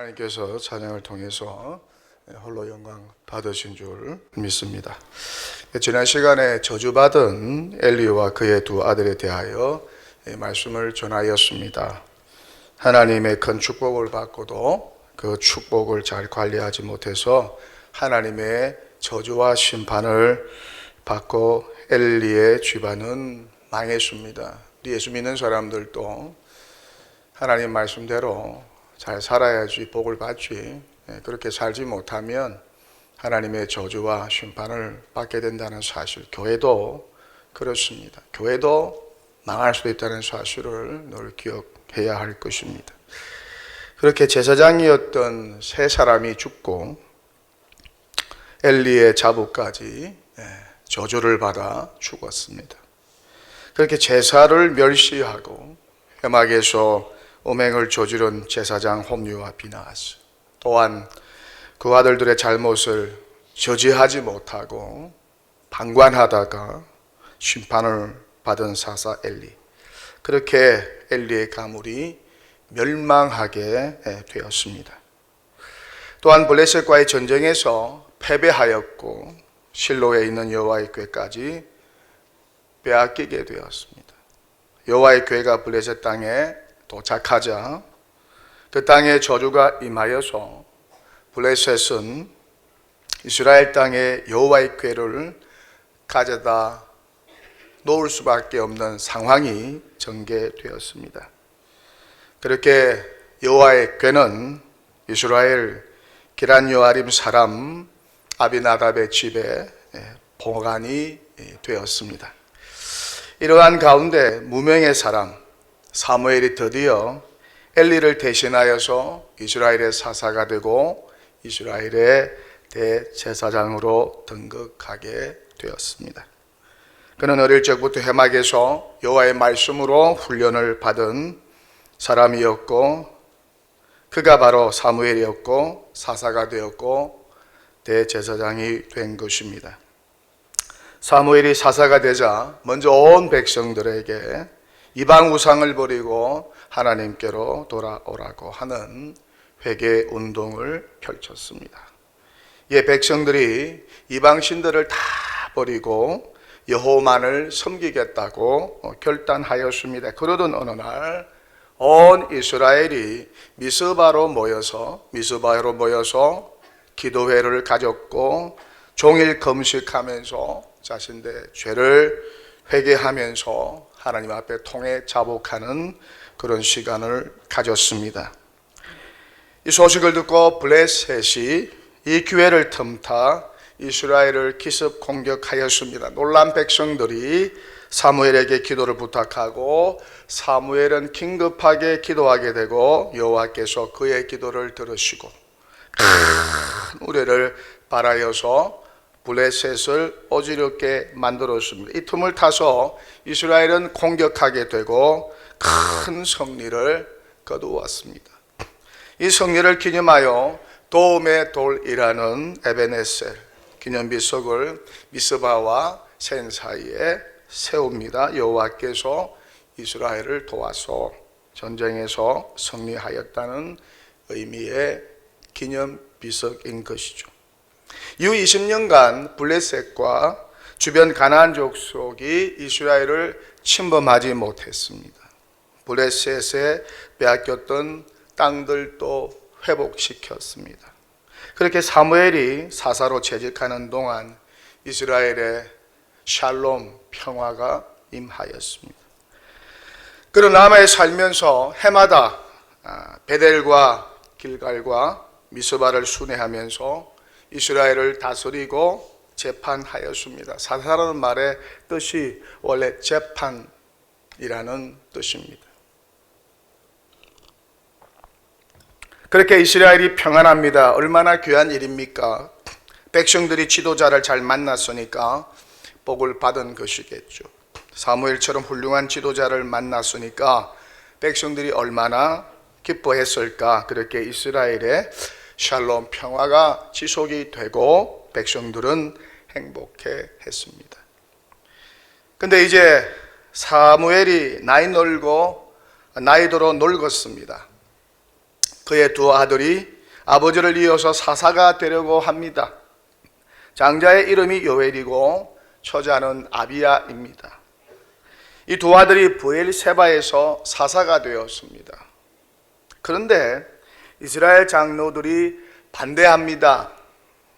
하나님께서 찬양을 통해서 홀로 영광 받으신 줄 믿습니다. 지난 시간에 저주받은 엘리와 그의 두 아들에 대하여 말씀을 전하였습니다. 하나님의 큰 축복을 받고도 그 축복을 잘 관리하지 못해서 하나님의 저주와 심판을 받고 엘리의 집안은 망했습니다. 예수 믿는 사람들도 하나님 말씀대로 잘 살아야지 복을 받지, 그렇게 살지 못하면 하나님의 저주와 심판을 받게 된다는 사실, 교회도 그렇습니다. 교회도 망할 수도 있다는 사실을 늘 기억해야 할 것입니다. 그렇게 제사장이었던 세 사람이 죽고 엘리의 자부까지 저주를 받아 죽었습니다. 그렇게 제사를 멸시하고 회막에서 음행을 저지른 제사장 홈리와 비나하스, 또한 그 아들들의 잘못을 저지하지 못하고 방관하다가 심판을 받은 사사 엘리, 그렇게 엘리의 가문이 멸망하게 되었습니다. 또한 블레셋과의 전쟁에서 패배하였고 실로에 있는 여호와의 궤까지 빼앗기게 되었습니다. 여호와의 궤가 블레셋 땅에 도착하자 그 땅에 저주가 임하여서 블레셋은 이스라엘 땅에 여호와의 궤를 가져다 놓을 수밖에 없는 상황이 전개되었습니다. 그렇게 여호와의 궤는 이스라엘 기란 여아림 사람 아비나답의 집에 보관이 되었습니다. 이러한 가운데 무명의 사람 사무엘이 드디어 엘리를 대신하여서 이스라엘의 사사가 되고 이스라엘의 대제사장으로 등극하게 되었습니다. 그는 어릴 적부터 회막에서 여호와의 말씀으로 훈련을 받은 사람이었고, 그가 바로 사무엘이었고 사사가 되었고 대제사장이 된 것입니다. 사무엘이 사사가 되자 먼저 온 백성들에게 이방 우상을 버리고 하나님께로 돌아오라고 하는 회개 운동을 펼쳤습니다. 이 백성들이 이방 신들을 다 버리고 여호와만을 섬기겠다고 결단하였습니다. 그러던 어느 날 온 이스라엘이 미스바로 모여서 기도회를 가졌고 종일 금식하면서 자신들의 죄를 회개하면서 하나님 앞에 통해 자복하는 그런 시간을 가졌습니다. 이 소식을 듣고 블레셋이 이 기회를 틈타 이스라엘을 기습 공격하였습니다. 놀란 백성들이 사무엘에게 기도를 부탁하고 사무엘은 긴급하게 기도하게 되고 여호와께서 그의 기도를 들으시고 큰 우레를 발하여서 블레셋을 어지럽게 만들었습니다. 이 틈을 타서 이스라엘은 공격하게 되고 큰 승리를 거두었습니다. 이 승리를 기념하여 도움의 돌이라는 에베네셀 기념비석을 미스바와 센 사이에 세웁니다. 여호와께서 이스라엘을 도와서 전쟁에서 승리하였다는 의미의 기념비석인 것이죠. 이후 20년간 블레셋과 주변 가나안 족속이 이스라엘을 침범하지 못했습니다. 블레셋에 빼앗겼던 땅들도 회복시켰습니다. 그렇게 사무엘이 사사로 재직하는 동안 이스라엘의 샬롬 평화가 임하였습니다. 그런 남아에 살면서 해마다 베델과 길갈과 미스바를 순회하면서 이스라엘을 다스리고 재판하였습니다. 사사라는 말의 뜻이 원래 재판이라는 뜻입니다. 그렇게 이스라엘이 평안합니다. 얼마나 귀한 일입니까? 백성들이 지도자를 잘 만났으니까 복을 받은 것이겠죠. 사무엘처럼 훌륭한 지도자를 만났으니까 백성들이 얼마나 기뻐했을까. 그렇게 이스라엘의 샬롬 평화가 지속이 되고 백성들은 행복해 했습니다. 근데 이제 사무엘이 나이 들어 늙었습니다. 그의 두 아들이 아버지를 이어서 사사가 되려고 합니다. 장자의 이름이 요엘이고 처자는 아비야입니다. 이 두 아들이 브엘세바에서 사사가 되었습니다. 그런데 이스라엘 장로들이 반대합니다.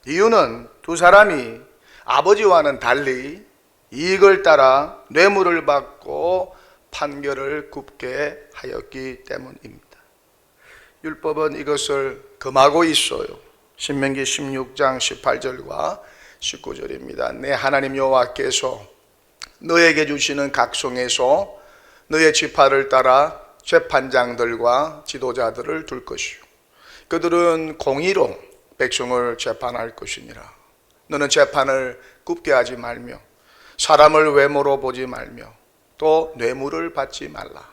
이유는 두 사람이 아버지와는 달리 이익을 따라 뇌물을 받고 판결을 굽게 하였기 때문입니다. 율법은 이것을 금하고 있어요. 신명기 16장 18절과 19절입니다. 내 하나님 여호와께서 너에게 주시는 각성에서 너의 지파를 따라 재판장들과 지도자들을 둘 것이요 그들은 공의로 백성을 재판할 것이니라. 너는 재판을 굽게 하지 말며 사람을 외모로 보지 말며 또 뇌물을 받지 말라.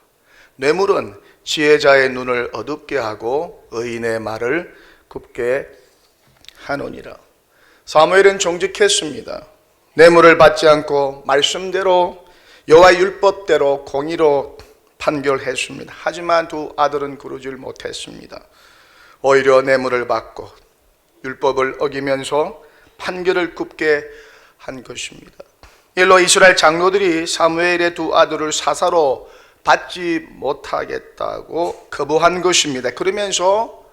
뇌물은 지혜자의 눈을 어둡게 하고 의인의 말을 굽게 하노니라. 사무엘은 정직했습니다. 뇌물을 받지 않고 말씀대로 여호와의 율법대로 공의로 판결했습니다. 하지만 두 아들은 그러질 못했습니다. 오히려 뇌물을 받고 율법을 어기면서 판결을 굽게 한 것입니다. 일로 이스라엘 장로들이 사무엘의 두 아들을 사사로 받지 못하겠다고 거부한 것입니다. 그러면서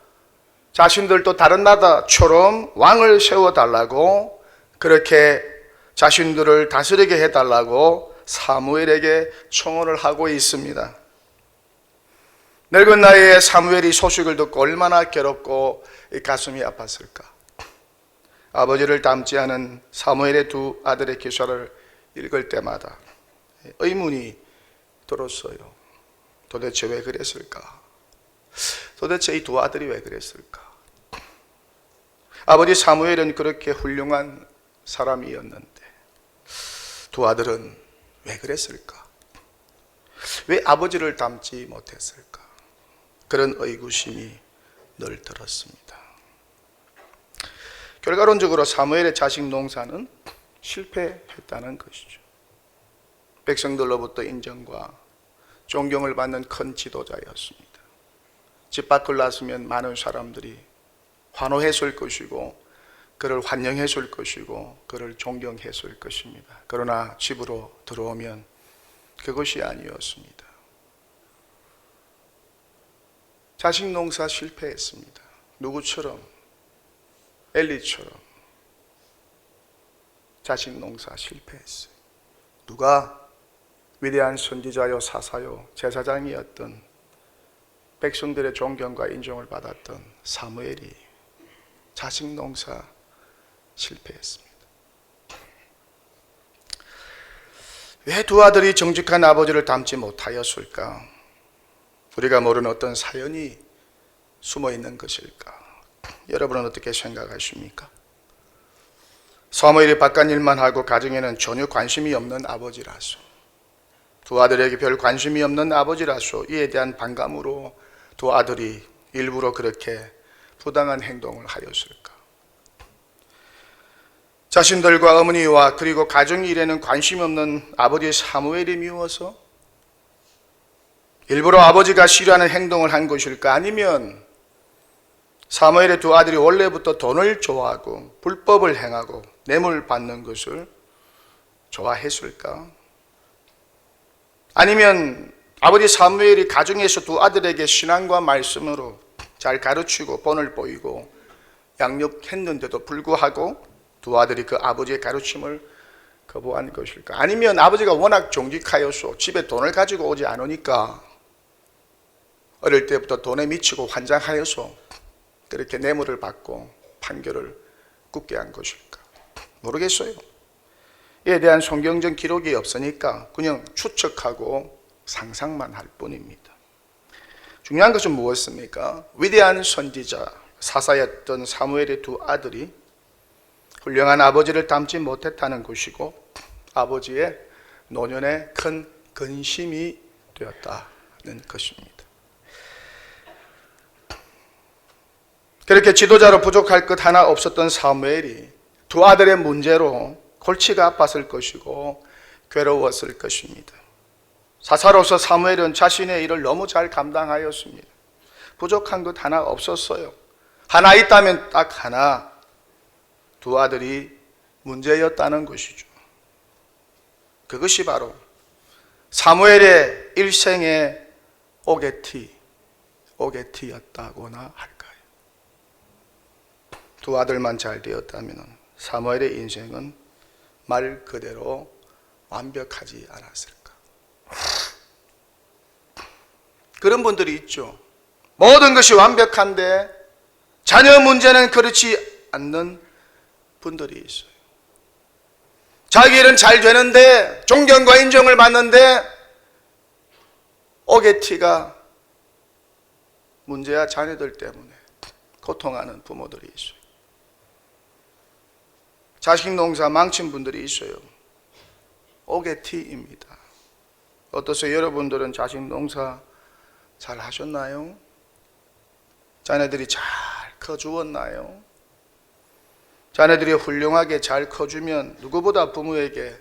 자신들도 다른 나라처럼 왕을 세워달라고, 그렇게 자신들을 다스리게 해달라고 사무엘에게 청원을 하고 있습니다. 늙은 나이에 사무엘이 소식을 듣고 얼마나 괴롭고 가슴이 아팠을까. 아버지를 닮지 않은 사무엘의 두 아들의 기사를 읽을 때마다 의문이 들었어요. 도대체 왜 그랬을까? 도대체 이 두 아들이 왜 그랬을까? 아버지 사무엘은 그렇게 훌륭한 사람이었는데 두 아들은 왜 그랬을까? 왜 아버지를 닮지 못했을까? 그런 의구심이 늘 들었습니다. 결과론적으로 사무엘의 자식 농사는 실패했다는 것이죠. 백성들로부터 인정과 존경을 받는 큰 지도자였습니다. 집 밖을 나서면 많은 사람들이 환호했을 것이고 그를 환영했을 것이고 그를 존경했을 것입니다. 그러나 집으로 들어오면 그것이 아니었습니다. 자식 농사 실패했습니다. 누구처럼? 엘리처럼 자식 농사 실패했어요. 누가? 위대한 선지자요 사사요 제사장이었던, 백성들의 존경과 인정을 받았던 사무엘이 자식 농사 실패했습니다. 왜 두 아들이 정직한 아버지를 닮지 못하였을까? 우리가 모르는 어떤 사연이 숨어 있는 것일까? 여러분은 어떻게 생각하십니까? 사무엘이 바깥 일만 하고 가정에는 전혀 관심이 없는 아버지라서, 두 아들에게 별 관심이 없는 아버지라서 이에 대한 반감으로 두 아들이 일부러 그렇게 부당한 행동을 하였을까? 자신들과 어머니와 그리고 가정 일에는 관심이 없는 아버지 사무엘이 미워서 일부러 아버지가 싫어하는 행동을 한 것일까? 아니면 사무엘의 두 아들이 원래부터 돈을 좋아하고 불법을 행하고 뇌물 받는 것을 좋아했을까? 아니면 아버지 사무엘이 가정에서 두 아들에게 신앙과 말씀으로 잘 가르치고 본을 보이고 양육했는데도 불구하고 두 아들이 그 아버지의 가르침을 거부한 것일까? 아니면 아버지가 워낙 정직하여서 집에 돈을 가지고 오지 않으니까 어릴 때부터 돈에 미치고 환장하여서 그렇게 뇌물을 받고 판결을 굽게 한 것일까? 모르겠어요. 이에 대한 성경적 기록이 없으니까 그냥 추측하고 상상만 할 뿐입니다. 중요한 것은 무엇입니까? 위대한 선지자 사사였던 사무엘의 두 아들이 훌륭한 아버지를 닮지 못했다는 것이고 아버지의 노년에 큰 근심이 되었다는 것입니다. 그렇게 지도자로 부족할 것 하나 없었던 사무엘이 두 아들의 문제로 골치가 아팠을 것이고 괴로웠을 것입니다. 사사로서 사무엘은 자신의 일을 너무 잘 감당하였습니다. 부족한 것 하나 없었어요. 하나 있다면 딱 하나, 두 아들이 문제였다는 것이죠. 그것이 바로 사무엘의 일생의 오게티였다고나 할까요? 두 아들만 잘 되었다면 사무엘의 인생은 말 그대로 완벽하지 않았을까? 그런 분들이 있죠. 모든 것이 완벽한데 자녀 문제는 그렇지 않는 분들이 있어요. 자기 일은 잘 되는데 존경과 인정을 받는데 오게티가 문제야 자녀들 때문에 고통하는 부모들이 있어요. 자식 농사 망친 분들이 있어요. 오게티입니다. 어떠세요? 여러분들은 자식 농사 잘 하셨나요? 자녀들이 잘 커주었나요? 자녀들이 훌륭하게 잘 커주면 누구보다 부모에게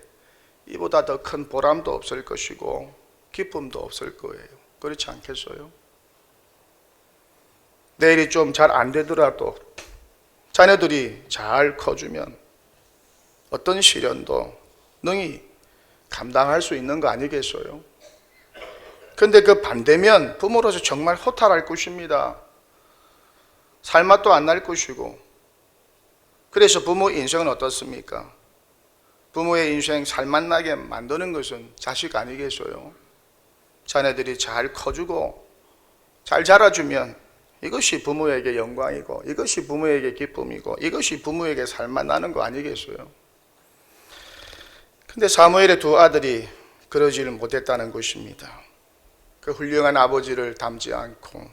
이보다 더 큰 보람도 없을 것이고 기쁨도 없을 거예요. 그렇지 않겠어요? 내일이 좀 잘 안 되더라도 자녀들이 잘 커주면 어떤 시련도 능히 감당할 수 있는 거 아니겠어요? 근데 그 반대면 부모로서 정말 허탈할 것입니다. 살맛도 안 날 것이고. 그래서 부모 인생은 어떻습니까? 부모의 인생 살맛나게 만드는 것은 자식 아니겠어요? 자녀들이 잘 커주고 잘 자라주면 이것이 부모에게 영광이고 이것이 부모에게 기쁨이고 이것이 부모에게 살맛나는 거 아니겠어요? 근데 사무엘의 두 아들이 그러지를 못했다는 것입니다. 그 훌륭한 아버지를 닮지 않고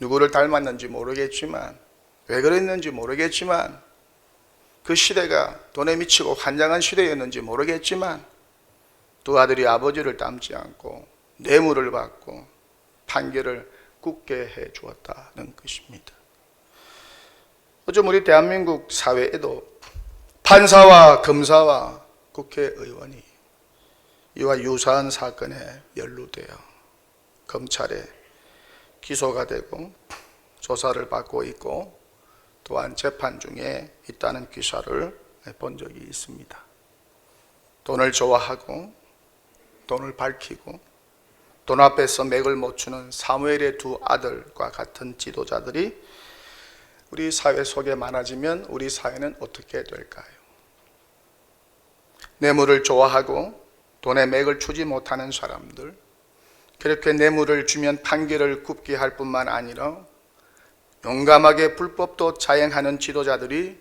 누구를 닮았는지 모르겠지만 왜 그랬는지 모르겠지만 그 시대가 돈에 미치고 환장한 시대였는지 모르겠지만 두 아들이 아버지를 닮지 않고 뇌물을 받고 판결을 굳게 해 주었다는 것입니다. 요즘 우리 대한민국 사회에도 판사와 검사와 국회의원이 이와 유사한 사건에 연루되어 검찰에 기소가 되고 조사를 받고 있고 또한 재판 중에 있다는 기사를 본 적이 있습니다. 돈을 좋아하고 돈을 밝히고 돈 앞에서 맥을 못 추는 사무엘의 두 아들과 같은 지도자들이 우리 사회 속에 많아지면 우리 사회는 어떻게 될까요? 뇌물을 좋아하고 돈에 맥을 추지 못하는 사람들, 그렇게 뇌물을 주면 판결을 굽게 할 뿐만 아니라 용감하게 불법도 자행하는 지도자들이,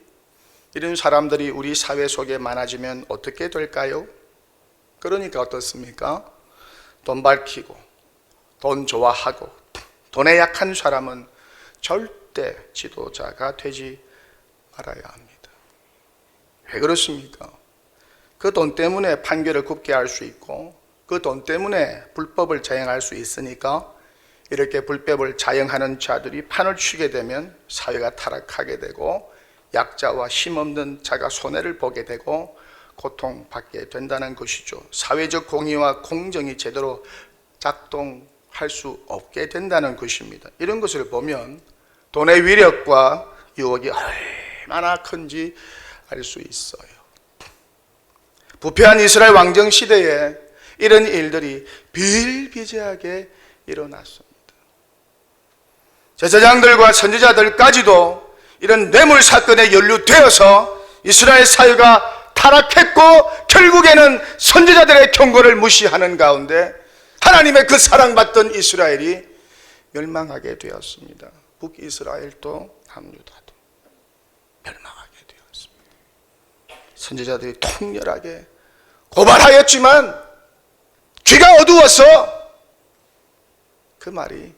이런 사람들이 우리 사회 속에 많아지면 어떻게 될까요? 그러니까 어떻습니까? 돈 밝히고 돈 좋아하고 돈에 약한 사람은 절대 지도자가 되지 말아야 합니다. 왜 그렇습니까? 그 돈 때문에 판결을 굽게 할 수 있고 그 돈 때문에 불법을 자행할 수 있으니까 이렇게 불법을 자행하는 자들이 판을 치게 되면 사회가 타락하게 되고 약자와 힘없는 자가 손해를 보게 되고 고통받게 된다는 것이죠. 사회적 공의와 공정이 제대로 작동할 수 없게 된다는 것입니다. 이런 것을 보면 돈의 위력과 유혹이 얼마나 큰지 알 수 있어요. 부패한 이스라엘 왕정 시대에 이런 일들이 비일비재하게 일어났습니다. 제사장들과 선지자들까지도 이런 뇌물 사건에 연루되어서 이스라엘 사회가 타락했고 결국에는 선지자들의 경고를 무시하는 가운데 하나님의 그 사랑받던 이스라엘이 멸망하게 되었습니다. 북이스라엘도 남유다도 멸망하게 되었습니다. 선지자들이 통렬하게 고발하였지만 귀가 어두워서 그 말이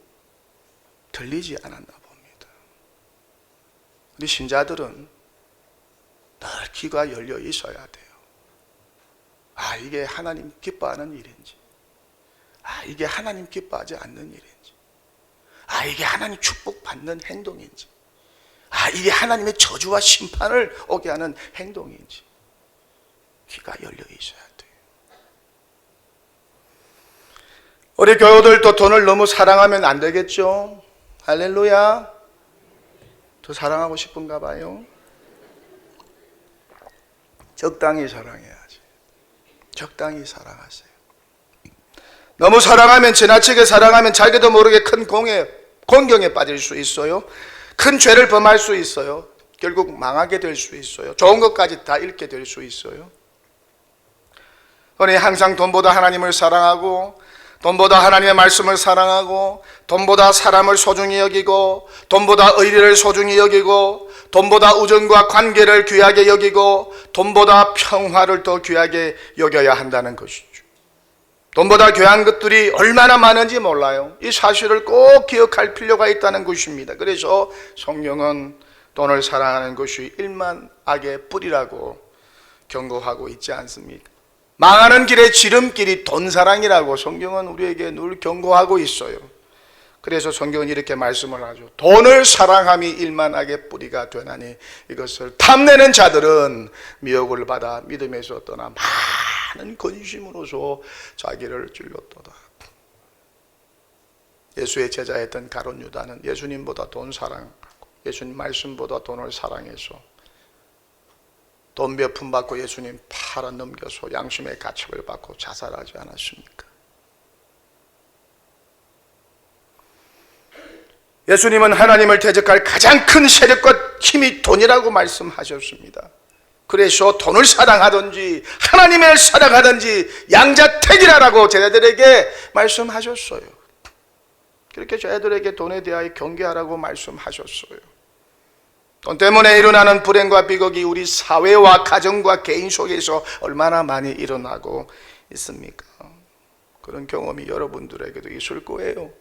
들리지 않았나 봅니다. 우리 신자들은 늘 귀가 열려 있어야 돼요. 아, 이게 하나님 기뻐하는 일인지, 아, 이게 하나님 기뻐하지 않는 일인지, 아, 이게 하나님 축복받는 행동인지, 아, 이게 하나님의 저주와 심판을 오게 하는 행동인지 귀가 열려 있어야 돼요. 우리 교우들도 돈을 너무 사랑하면 안 되겠죠? 할렐루야. 더 사랑하고 싶은가 봐요. 적당히 사랑해야지. 적당히 사랑하세요. 너무 사랑하면, 지나치게 사랑하면 자기도 모르게 큰 공경에 빠질 수 있어요. 큰 죄를 범할 수 있어요. 결국 망하게 될 수 있어요. 좋은 것까지 다 잃게 될 수 있어요. 그러니 항상 돈보다 하나님을 사랑하고, 돈보다 하나님의 말씀을 사랑하고, 돈보다 사람을 소중히 여기고, 돈보다 의리를 소중히 여기고, 돈보다 우정과 관계를 귀하게 여기고, 돈보다 평화를 더 귀하게 여겨야 한다는 것이죠. 돈보다 귀한 것들이 얼마나 많은지 몰라요. 이 사실을 꼭 기억할 필요가 있다는 것입니다. 그래서 성경은 돈을 사랑하는 것이 일만 악의 뿌리라고 경고하고 있지 않습니까? 망하는 길의 지름길이 돈사랑이라고 성경은 우리에게 늘 경고하고 있어요. 그래서 성경은 이렇게 말씀을 하죠. 돈을 사랑함이 일만 악의 뿌리가 되나니 이것을 탐내는 자들은 미혹을 받아 믿음에서 떠나 많은 근심으로서 자기를 찔렀도다. 예수의 제자였던 가룟 유다는 예수님보다 돈 사랑하고 예수님 말씀보다 돈을 사랑해서 돈 몇 푼 받고 예수님 팔아 넘겨서 양심의 가책을 받고 자살하지 않았습니까? 예수님은 하나님을 대적할 가장 큰 세력과 힘이 돈이라고 말씀하셨습니다. 그래서 돈을 사랑하든지 하나님을 사랑하든지 양자택일하라고 제자들에게 말씀하셨어요. 그렇게 제자들에게 돈에 대하여 경계하라고 말씀하셨어요. 돈 때문에 일어나는 불행과 비극이 우리 사회와 가정과 개인 속에서 얼마나 많이 일어나고 있습니까? 그런 경험이 여러분들에게도 있을 거예요.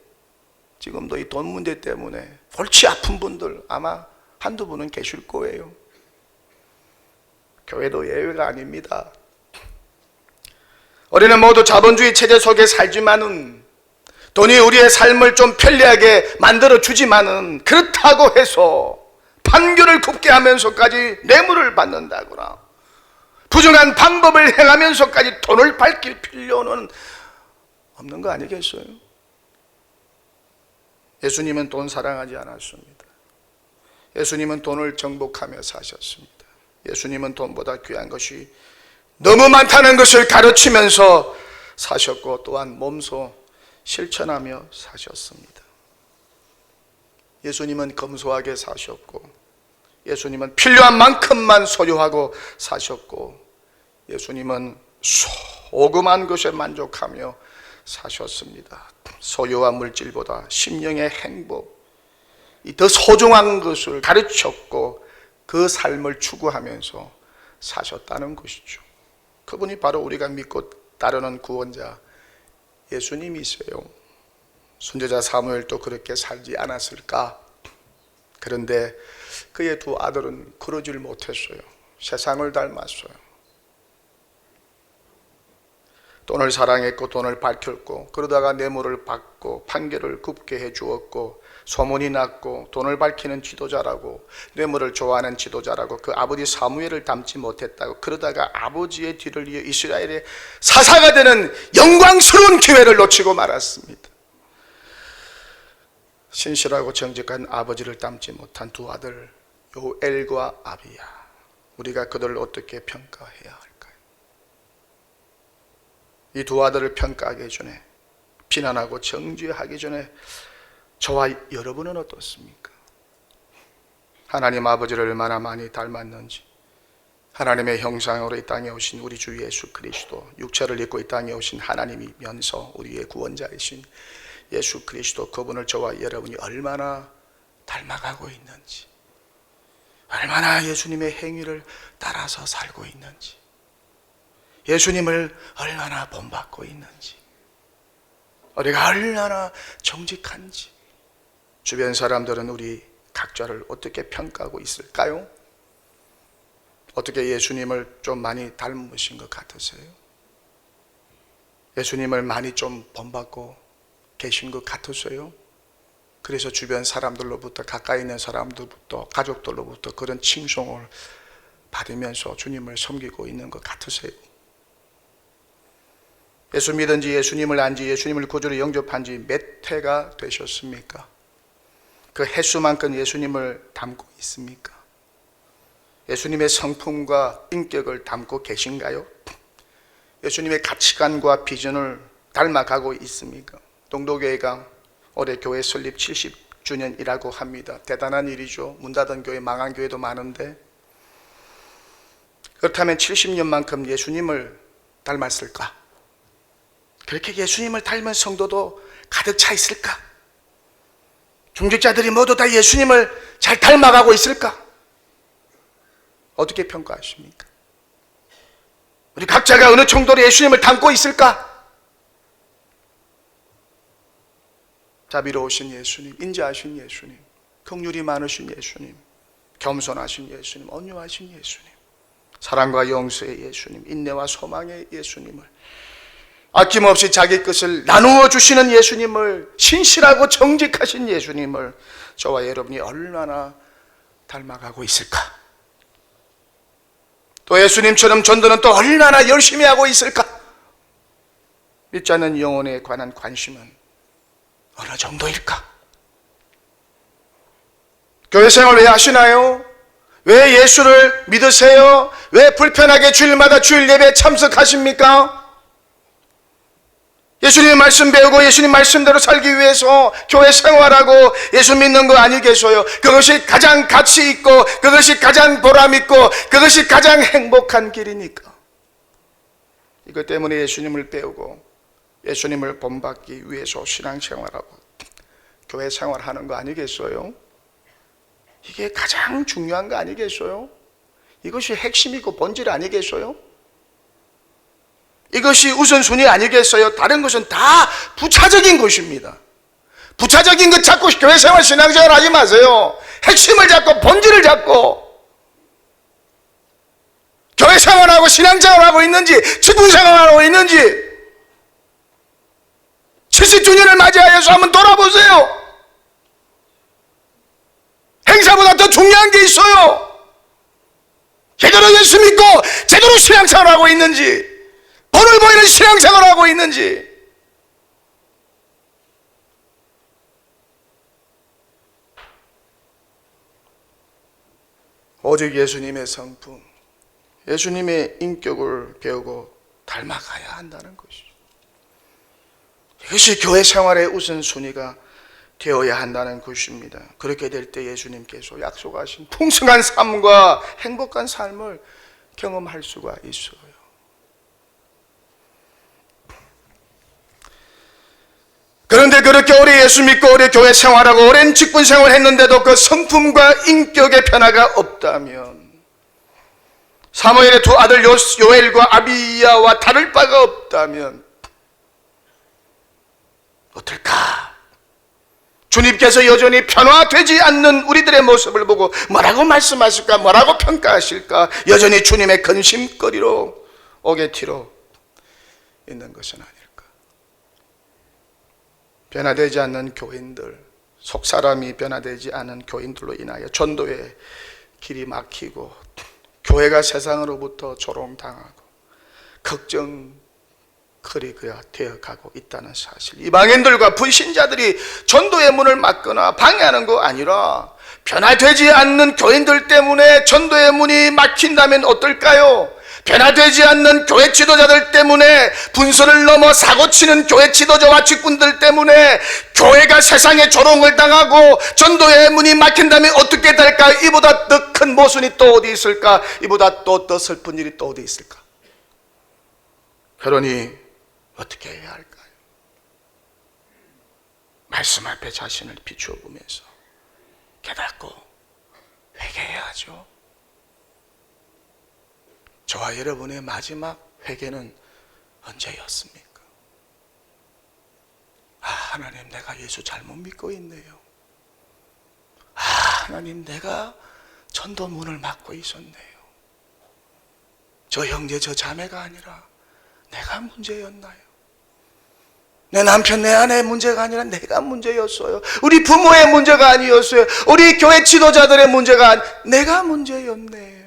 지금도 이 돈 문제 때문에 골치 아픈 분들 아마 한두 분은 계실 거예요. 교회도 예외가 아닙니다. 우리는 모두 자본주의 체제 속에 살지만은, 돈이 우리의 삶을 좀 편리하게 만들어주지만은, 그렇다고 해서 판결을 굽게 하면서까지 뇌물을 받는다거나 부정한 방법을 행하면서까지 돈을 밝힐 필요는 없는 거 아니겠어요? 예수님은 돈 사랑하지 않았습니다. 예수님은 돈을 정복하며 사셨습니다. 예수님은 돈보다 귀한 것이 너무 많다는 것을 가르치면서 사셨고 또한 몸소 실천하며 사셨습니다. 예수님은 검소하게 사셨고, 예수님은 필요한 만큼만 소유하고 사셨고, 예수님은 소금한 것에 만족하며 사셨습니다. 소유와 물질보다 심령의 행복, 이 더 소중한 것을 가르쳤고 그 삶을 추구하면서 사셨다는 것이죠. 그분이 바로 우리가 믿고 따르는 구원자 예수님이세요. 순교자 사무엘도 그렇게 살지 않았을까? 그런데 그의 두 아들은 그러질 못했어요. 세상을 닮았어요. 돈을 사랑했고 돈을 밝혔고, 그러다가 뇌물을 받고 판결을 굽게 해주었고, 소문이 났고 돈을 밝히는 지도자라고, 뇌물을 좋아하는 지도자라고 그 아버지 사무엘을 닮지 못했다고, 그러다가 아버지의 뒤를 이어 이스라엘의 사사가 되는 영광스러운 기회를 놓치고 말았습니다. 신실하고 정직한 아버지를 닮지 못한 두 아들 요엘과 아비야, 우리가 그들을 어떻게 평가해야 할까요? 이 두 아들을 평가하기 전에, 비난하고 정죄하기 전에 저와 여러분은 어떻습니까? 하나님 아버지를 얼마나 많이 닮았는지, 하나님의 형상으로 이 땅에 오신 우리 주 예수 그리스도, 육체를 입고 이 땅에 오신 하나님이면서 우리의 구원자이신 예수 그리스도, 그분을 저와 여러분이 얼마나 닮아가고 있는지, 얼마나 예수님의 행위를 따라서 살고 있는지, 예수님을 얼마나 본받고 있는지, 우리가 얼마나 정직한지, 주변 사람들은 우리 각자를 어떻게 평가하고 있을까요? 어떻게 예수님을 좀 많이 닮으신 것 같으세요? 예수님을 많이 좀 본받고 계신 것 같으세요? 그래서 주변 사람들로부터, 가까이 있는 사람들부터, 가족들로부터 그런 칭송을 받으면서 주님을 섬기고 있는 것 같으세요? 예수 믿은 지, 예수님을 안 지, 예수님을 구주로 영접한 지 몇 해가 되셨습니까? 그 횟수만큼 예수님을 담고 있습니까? 예수님의 성품과 인격을 담고 계신가요? 예수님의 가치관과 비전을 닮아가고 있습니까? 동도교회가 올해 교회 설립 70주년이라고 합니다. 대단한 일이죠. 문 닫은 교회, 망한 교회도 많은데, 그렇다면 70년만큼 예수님을 닮았을까? 그렇게 예수님을 닮은 성도도 가득 차 있을까? 중직자들이 모두 다 예수님을 잘 닮아가고 있을까? 어떻게 평가하십니까? 우리 각자가 어느 정도로 예수님을 닮고 있을까? 자비로우신 예수님, 인자하신 예수님, 긍휼이 많으신 예수님, 겸손하신 예수님, 온유하신 예수님, 사랑과 용서의 예수님, 인내와 소망의 예수님을, 아낌없이 자기 것을 나누어 주시는 예수님을, 신실하고 정직하신 예수님을 저와 여러분이 얼마나 닮아가고 있을까? 또 예수님처럼 전도는 또 얼마나 열심히 하고 있을까? 믿지 않는 영혼에 관한 관심은 어느 정도일까? 교회 생활 왜 하시나요? 왜 예수를 믿으세요? 왜 불편하게 주일마다 주일 예배에 참석하십니까? 예수님의 말씀 배우고 예수님 말씀대로 살기 위해서 교회 생활하고 예수 믿는 거 아니겠어요? 그것이 가장 가치 있고 그것이 가장 보람 있고 그것이 가장 행복한 길이니까. 이것 때문에 예수님을 배우고 예수님을 본받기 위해서 신앙생활하고 교회 생활하는 거 아니겠어요? 이게 가장 중요한 거 아니겠어요? 이것이 핵심이고 본질 아니겠어요? 이것이 우선순위 아니겠어요? 다른 것은 다 부차적인 것입니다. 부차적인 것 잡고 교회 생활, 신앙생활 하지 마세요. 핵심을 잡고 본질을 잡고 교회 생활하고 신앙생활하고 있는지, 직분 생활하고 있는지 70주년을 맞이하여서 한번 돌아보세요. 행사보다 더 중요한 게 있어요. 제대로 예수 믿고 제대로 신앙생활하고 있는지, 본을 보이는 신앙생활을 하고 있는지. 오직 예수님의 성품, 예수님의 인격을 배우고 닮아가야 한다는 것이죠. 이것이 교회 생활의 우선순위가 되어야 한다는 것입니다. 그렇게 될 때 예수님께서 약속하신 풍성한 삶과 행복한 삶을 경험할 수가 있어요. 그런데 그렇게 오래 예수 믿고 오래 교회 생활하고 오랜 직분 생활을 했는데도 그 성품과 인격의 변화가 없다면, 사무엘의 두 아들 요엘과 아비야와 다를 바가 없다면 어떨까? 주님께서 여전히 변화되지 않는 우리들의 모습을 보고 뭐라고 말씀하실까? 뭐라고 평가하실까? 여전히 주님의 근심거리로, 오개티로 있는 것은 아닐까? 변화되지 않는 교인들, 속사람이 변화되지 않은 교인들로 인하여 전도의 길이 막히고 교회가 세상으로부터 조롱당하고 걱정거리가 되어가고 있다는 사실, 이방인들과 불신자들이 전도의 문을 막거나 방해하는 거 아니라 변화되지 않는 교인들 때문에 전도의 문이 막힌다면 어떨까요? 변화되지 않는 교회 지도자들 때문에, 분선을 넘어 사고치는 교회 지도자와 직분들 때문에 교회가 세상에 조롱을 당하고 전도의 문이 막힌다면 어떻게 될까? 이보다 더 큰 모순이 또 어디 있을까? 이보다 또 더 슬픈 일이 또 어디 있을까? 그러니 어떻게 해야 할까요? 말씀 앞에 자신을 비추어 보면서 깨닫고 회개해야죠. 저와 여러분의 마지막 회개는 언제였습니까? 하나님, 내가 예수 잘못 믿고 있네요. 하나님, 내가 전도 문을 막고 있었네요. 저 형제 저 자매가 아니라 내가 문제였나요? 내 남편 내 아내의 문제가 아니라 내가 문제였어요. 우리 부모의 문제가 아니었어요. 우리 교회 지도자들의 문제가 내가 문제였네요.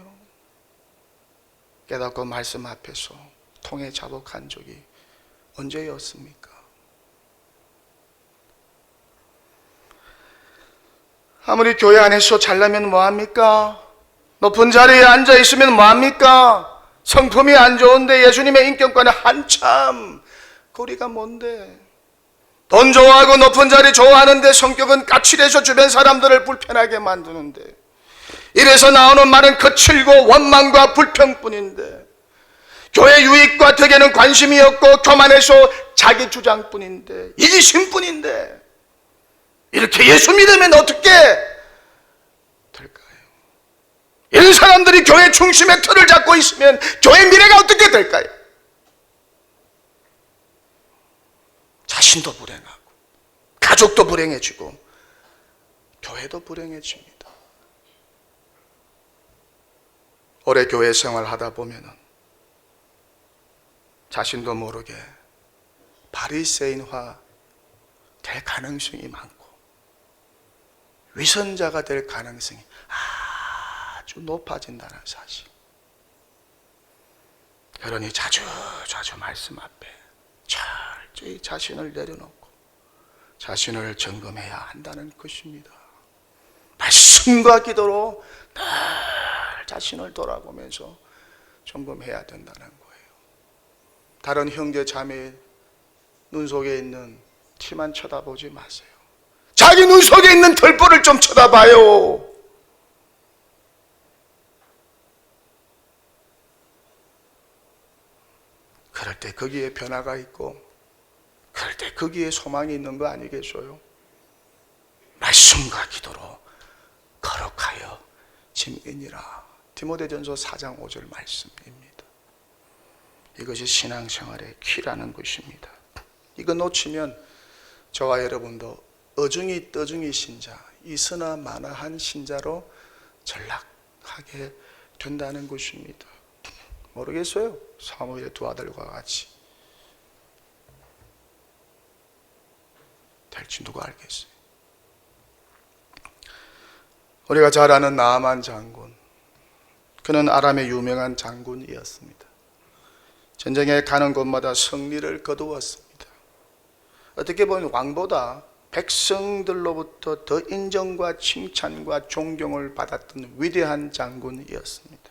깨닫고 말씀 앞에서 통해 자복한 적이 언제였습니까? 아무리 교회 안에서 잘나면 뭐합니까? 높은 자리에 앉아있으면 뭐합니까? 성품이 안 좋은데 예수님의 인격과는 한참 거리가 먼데, 돈 좋아하고 높은 자리 좋아하는데 성격은 까칠해서 주변 사람들을 불편하게 만드는데, 입에서 나오는 말은 거칠고 원망과 불평뿐인데, 교회 유익과 덕에는 관심이 없고 교만해서 자기 주장뿐인데, 이기심뿐인데, 이렇게 예수 믿으면 어떻게 될까요? 이런 사람들이 교회 중심의 틀을 잡고 있으면 교회 미래가 어떻게 될까요? 자신도 불행하고 가족도 불행해지고 교회도 불행해집니다. 오래 교회 생활하다 보면은 자신도 모르게 바리새인화 될 가능성이 많고 위선자가 될 가능성이 아주 높아진다는 사실. 그러니 자주 말씀 앞에 철저히 자신을 내려놓고 자신을 점검해야 한다는 것입니다. 말씀과 기도로 늘 자신을 돌아보면서 점검해야 된다는 거예요. 다른 형제 자매 눈 속에 있는 티만 쳐다보지 마세요. 자기 눈 속에 있는 털보를 좀 쳐다봐요. 그럴 때 거기에 변화가 있고, 그럴 때 거기에 소망이 있는 거 아니겠어요? 말씀과 기도로 거룩하여 짐이니라. 디모데전서 4장 5절 말씀입니다. 이것이 신앙생활의 키라는 것입니다. 이거 놓치면 저와 여러분도 어중이 떠중이 신자, 이스나 마나한 신자로 전락하게 된다는 것입니다. 모르겠어요. 사무엘의 두 아들과 같이 될지 누가 알겠어요. 우리가 잘 아는 나아만 장군, 그는 아람의 유명한 장군이었습니다. 전쟁에 가는 곳마다 승리를 거두었습니다. 어떻게 보면 왕보다 백성들로부터 더 인정과 칭찬과 존경을 받았던 위대한 장군이었습니다.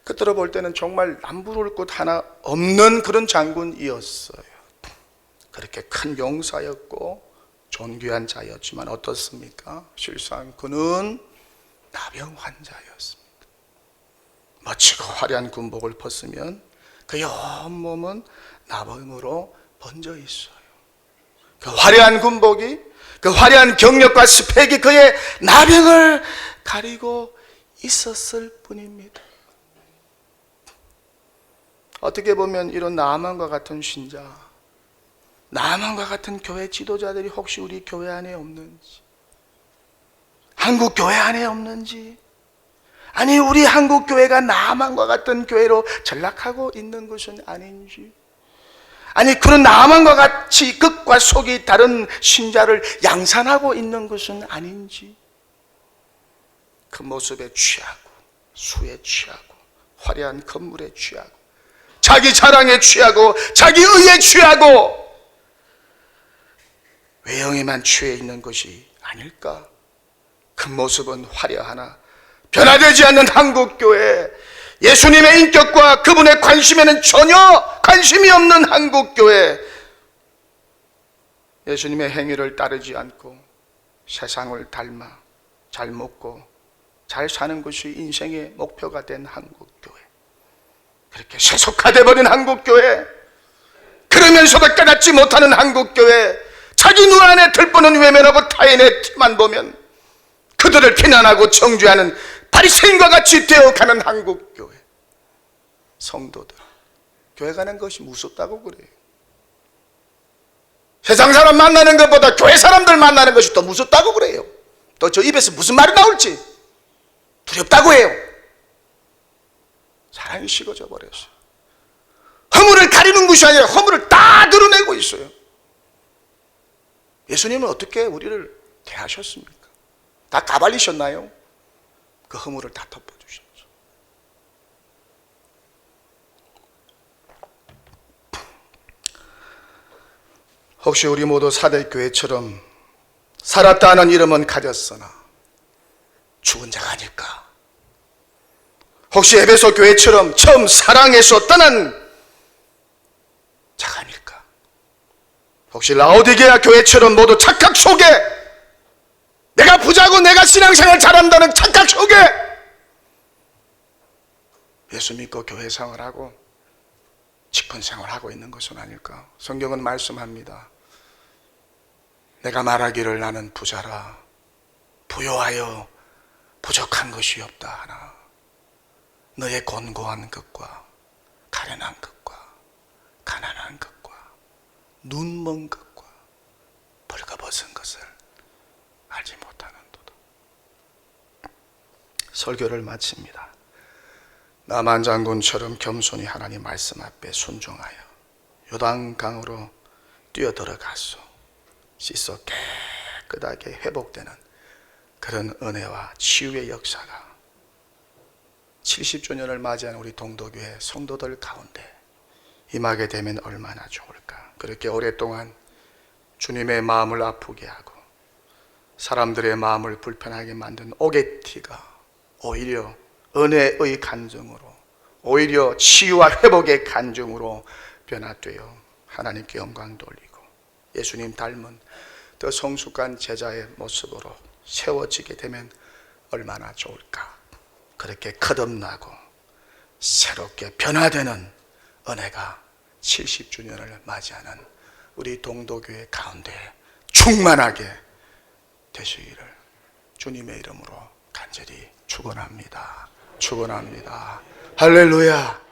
그때로 볼 때는 정말 남부를 곳 하나 없는 그런 장군이었어요. 그렇게 큰 용사였고 존귀한 자였지만 어떻습니까? 실상 그는 나병 환자였습니다. 멋지고 화려한 군복을 벗으면 그의 온몸은 나병으로 번져 있어요. 그 화려한 군복이, 그 화려한 경력과 스펙이 그의 나병을 가리고 있었을 뿐입니다. 어떻게 보면 이런 나아만과 같은 신자, 나아만과 같은 교회 지도자들이 혹시 우리 교회 안에 없는지, 한국 교회 안에 없는지, 아니 우리 한국 교회가 나아만과 같은 교회로 전락하고 있는 것은 아닌지, 아니 그런 나아만과 같이 극과 속이 다른 신자를 양산하고 있는 것은 아닌지, 그 모습에 취하고 수에 취하고 화려한 건물에 취하고 자기 자랑에 취하고 자기 의에 취하고 외형에만 취해 있는 것이 아닐까? 그 모습은 화려하나 변화되지 않는 한국교회, 예수님의 인격과 그분의 관심에는 전혀 관심이 없는 한국교회, 예수님의 행위를 따르지 않고 세상을 닮아 잘 먹고 잘 사는 것이 인생의 목표가 된 한국교회, 그렇게 세속화되어 버린 한국교회, 그러면서도 깨닫지 못하는 한국교회, 자기 눈 안에 들보는 외면하고 타인의 티만 보면 그들을 비난하고 정죄하는 바리새인과 같이 되어가는 한국교회 성도들, 교회 가는 것이 무섭다고 그래요. 세상 사람 만나는 것보다 교회 사람들 만나는 것이 더 무섭다고 그래요. 또 저 입에서 무슨 말이 나올지 두렵다고 해요. 사랑이 식어져 버렸어요. 허물을 가리는 것이 아니라 허물을 다 드러내고 있어요. 예수님은 어떻게 우리를 대하셨습니까? 다 까발리셨나요? 그 허물을 다 덮어주셨죠. 혹시 우리 모두 사대교회처럼 살았다는 이름은 가졌으나 죽은 자가 아닐까? 혹시 에베소 교회처럼 처음 사랑에서 떠난 자가 아닐까? 혹시 라오디게아 교회처럼 모두 착각 속에, 내가 부자고 내가 신앙생활 잘한다는 착각 속에 예수 믿고 교회 생활하고 직분 생활하고 있는 것은 아닐까? 성경은 말씀합니다. 내가 말하기를 나는 부자라 부요하여 부족한 것이 없다 하나 너의 곤고한 것과 가련한 것과 가난한 것과 눈먼 것과 벌거벗은 것을 알지 못하는도다. 설교를 마칩니다. 나만 장군처럼 겸손히 하나님 말씀 앞에 순종하여 요단강으로 뛰어들어가서 씻어 깨끗하게 회복되는 그런 은혜와 치유의 역사가 70주년을 맞이한 우리 동도교회 성도들 가운데 임하게 되면 얼마나 좋을까. 그렇게 오랫동안 주님의 마음을 아프게 하고 사람들의 마음을 불편하게 만든 오게티가 오히려 은혜의 간증으로, 오히려 치유와 회복의 간증으로 변화되어 하나님께 영광 돌리고 예수님 닮은 더 성숙한 제자의 모습으로 세워지게 되면 얼마나 좋을까. 그렇게 거듭나고 새롭게 변화되는 은혜가 70주년을 맞이하는 우리 동도교회 가운데 충만하게 되시기를 주님의 이름으로 간절히 축원합니다. 축원합니다. 할렐루야.